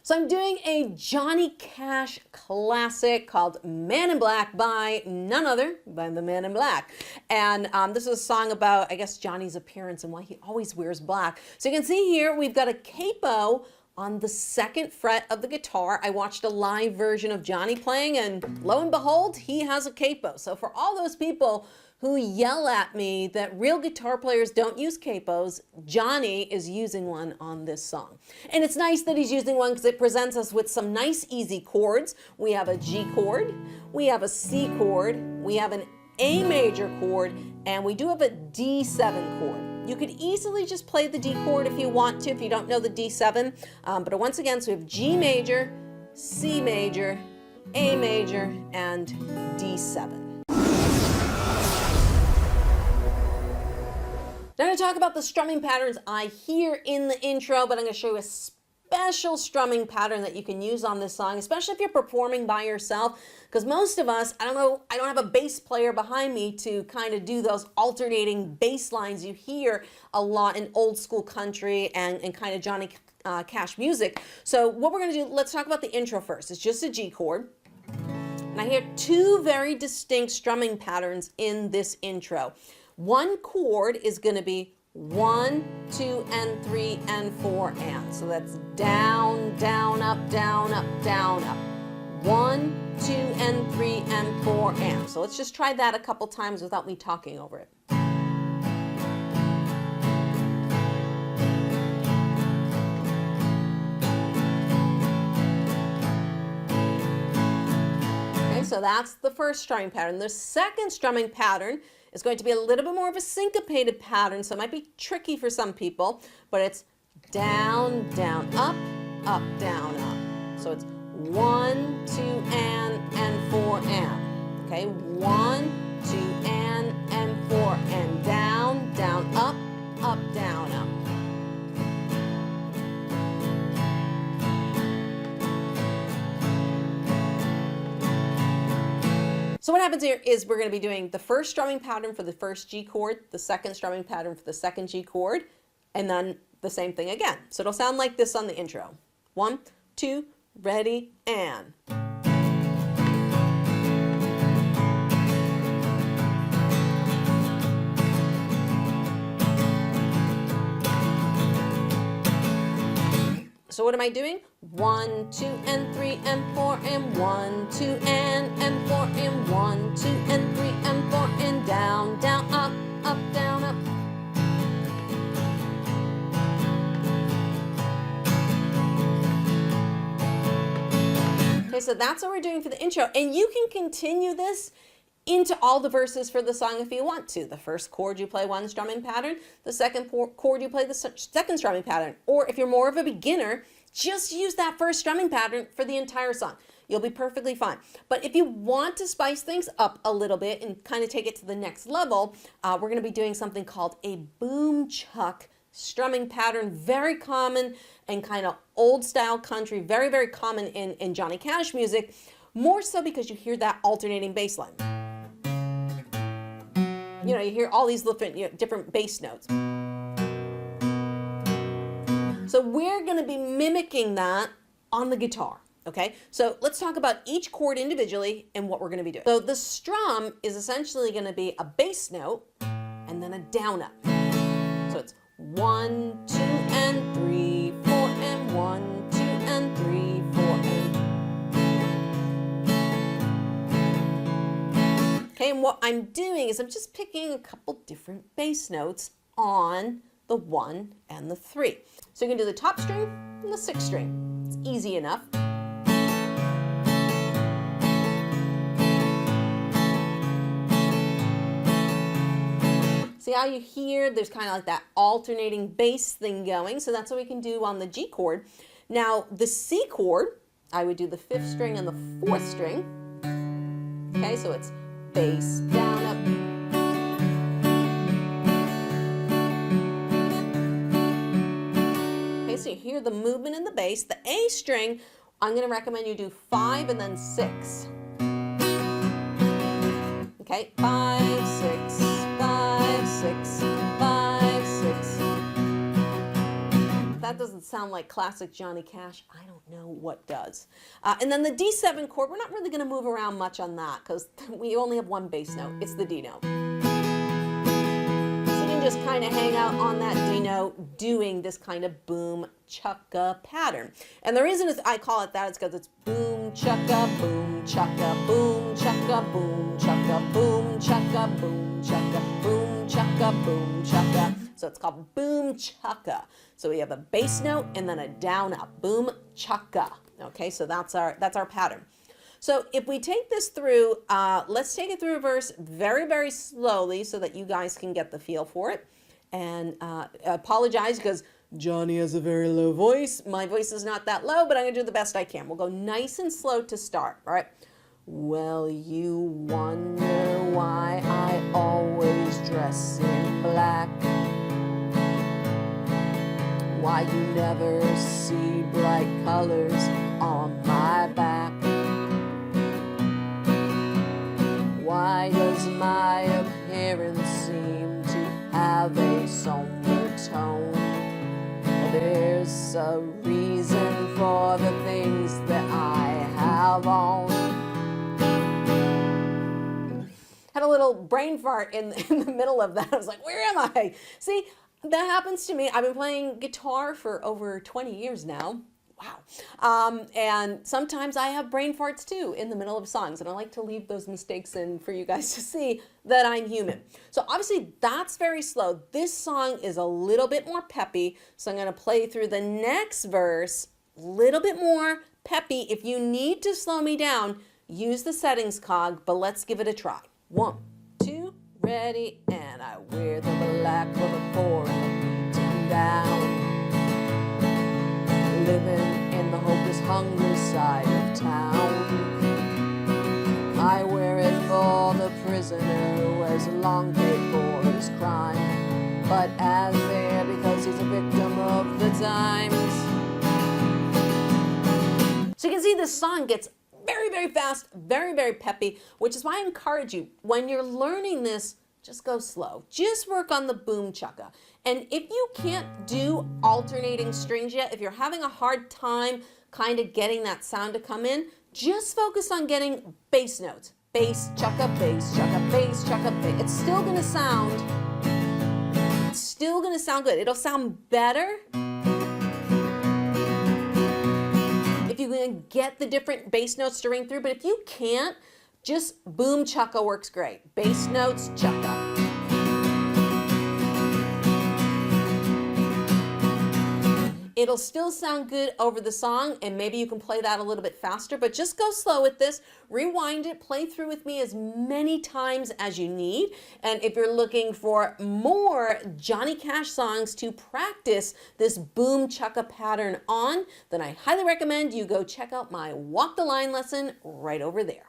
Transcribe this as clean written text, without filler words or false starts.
So I'm doing a Johnny Cash classic called Man in Black by none other than the Man in Black. And this is a song about, I guess, Johnny's appearance and why he always wears black. So you can see here we've got a capo on the 2nd fret of the guitar. I watched a live version of Johnny playing and lo and behold, he has a capo. So for all those people who yell at me that real guitar players don't use capos, Johnny is using one on this song. And it's nice that he's using one because it presents us with some nice easy chords. We have a G chord, we have a C chord, we have an A major chord, and we do have a D7 chord. You could easily just play the D chord if you want to, if you don't know the D7. But once again, so we have G major, C major, A major, and D7. Now I'm going to talk about the strumming patterns I hear in the intro, but I'm going to show you a special strumming pattern that you can use on this song, especially if you're performing by yourself, because most of us, I don't have a bass player behind me to kind of do those alternating bass lines you hear a lot in old school country and kind of Johnny Cash music. So what we're going to do, let's talk about the intro first. It's just a G chord. And I hear 2 very distinct strumming patterns in this intro. One chord is going to be 1, 2, and 3, and 4, and. So that's down, down, up, down, up, down, up. 1, 2, and 3, and 4, and. So let's just try that a couple times without me talking over it. Okay, so that's the first strumming pattern. The second strumming pattern is going to be a little bit more of a syncopated pattern, so it might be tricky for some people, but it's down, down, up, up, down, up. So it's 1, 2, and 4, and. Okay, 1, 2, and 4, and down, down, up, up, down, up. So what happens here is we're going to be doing the first strumming pattern for the first G chord, the second strumming pattern for the second G chord, and then the same thing again. So it'll sound like this on the intro. 1, 2, ready, and. So what am I doing? 1, 2, and 3, and 4, and 1, 2, and 4, and 1, 2, and 3, and 4, and down, down, up, up, down, up. Okay, so that's what we're doing for the intro, and you can continue this into all the verses for the song if you want to. The first chord you play one strumming pattern, the second chord you play the second strumming pattern, or if you're more of a beginner, just use that first strumming pattern for the entire song. You'll be perfectly fine. But if you want to spice things up a little bit and kind of take it to the next level, we're going to be doing something called a boom chuck strumming pattern, very common and kind of old style country, very, very common in Johnny Cash music, more so because you hear that alternating bass line. You know, you hear all these different bass notes. So we're going to be mimicking that on the guitar, okay? So let's talk about each chord individually and what we're going to be doing. So the strum is essentially going to be a bass note and then a down up. So it's 1, 2, and 3, 4, and 1, 2, and 3, 4, and. Okay, and what I'm doing is I'm just picking a couple different bass notes on the 1 and the 3. So you can do the top string and the 6th string. It's easy enough. See how you hear there's kind of like that alternating bass thing going. So that's what we can do on the G chord. Now the C chord, I would do the 5th string and the 4th string. Okay, so it's bass, down, up. Okay, so you hear the movement in the bass. The A string, I'm going to recommend you do 5 and then 6. Okay, 5, 6, 5, 6, 5, 6. That doesn't sound like classic Johnny Cash, I don't know what does. And then the D7 chord, we're not really going to move around much on that because we only have one bass note. It's the D note. So you can just kind of hang out on that D note doing this kind of boom chukka pattern. And the reason I call it that is because it's boom chukka, boom chukka, boom chukka, boom chukka, boom chukka, boom chukka, boom chukka, boom chukka. So it's called boom chukka. So we have a bass note and then a down up, boom chukka. Okay, so that's our pattern. So if we take this through, let's take it through a verse very, very slowly so that you guys can get the feel for it. And apologize because Johnny has a very low voice. My voice is not that low, but I'm gonna do the best I can. We'll go nice and slow to start, all right? Well, you wonder why I always dress in black, why you never see bright colors on my back. Why does my appearance seem to have a somber tone? There's a reason for the things that I have on. Had a little brain fart in the middle of that. I was like, where am I? See, that happens to me. I've been playing guitar for over 20 years now. Wow. And sometimes I have brain farts too in the middle of songs, and I like to leave those mistakes in for you guys to see that I'm human. So obviously that's very slow. This song is a little bit more peppy, so I'm going to play through the next verse a little bit more peppy. If you need to slow me down, use the settings cog, but let's give it a try. 1, 2, ready, and I wear the black for the 4 and the beaten down. Living in the hopeless, hungry side of town. I wear it for the prisoner who has long paid for his crime, but as there because he's a victim of the times. So you can see this song gets very, very fast, very, very peppy, which is why I encourage you, when you're learning this, just go slow. Just work on the boom chukka. And if you can't do alternating strings yet, if you're having a hard time kind of getting that sound to come in, just focus on getting bass notes. Bass, chukka, bass, chukka, bass, chukka, bass. It's still gonna sound good. It'll sound better if you can get the different bass notes to ring through, but if you can't, just boom chukka works great. Bass notes, chukka. It'll still sound good over the song, and maybe you can play that a little bit faster, but just go slow with this. Rewind it, play through with me as many times as you need. And if you're looking for more Johnny Cash songs to practice this boom chukka pattern on, then I highly recommend you go check out my Walk the Line lesson right over there.